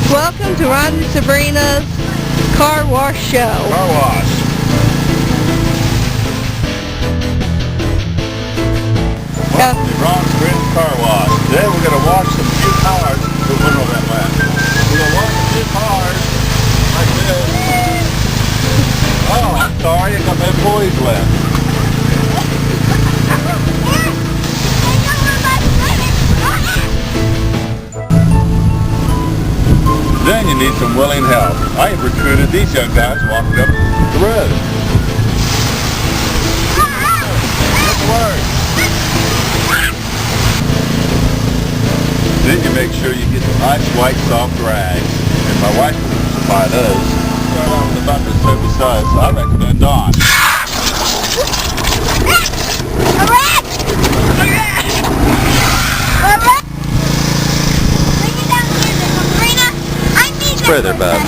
Welcome to Ron and Sabrina's Car Wash Show. Car wash. Welcome to Ron and Sabrina's Car Wash. Today we're going to wash some few cars. We're going to that way. We're going to wash some few cars like this. Oh, I'm sorry. I got my employees left. Then you need some willing help. I have recruited these young guys walking up the road. Good work. Then you make sure you get the nice white soft rags. And my wife will supply those. Start off with about this soapy size, so I recommend Dawn. Spray their bubs.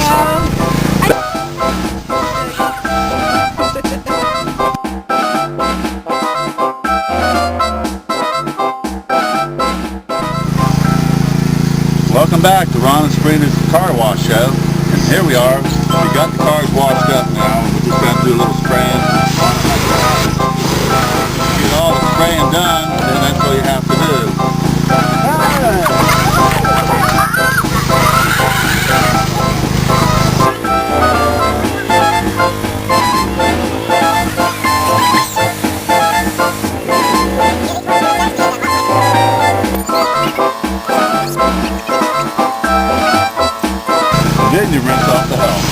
Welcome back to Ron and Sabrina's Car Wash Show. And here we are. We got the cars washed up now. We're just going to do a little spraying. Get all the spraying done, then that's all you have to do. Then you rinse off the helm.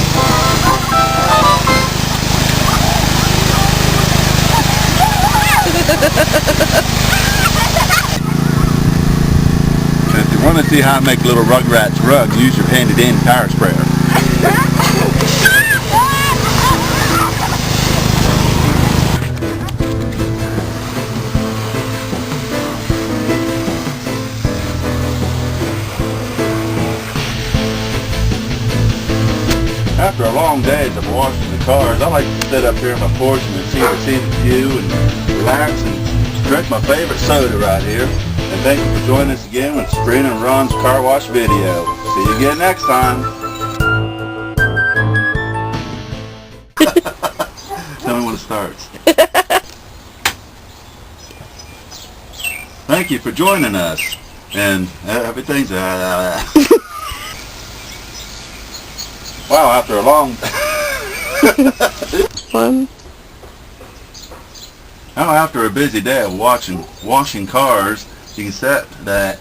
And if you want to see how to make little Rugrats rugs, use your handy dandy tire sprayer. After a long day of washing the cars, I like to sit up here in my porch and see the view and relax and drink my favorite soda right here. And thank you for joining us again with Sabrina and Ron's Car Wash video. See you again next time. Tell me when it starts. Thank you for joining us. And everything's... Wow, after a long... after a busy day of washing cars, you can set that...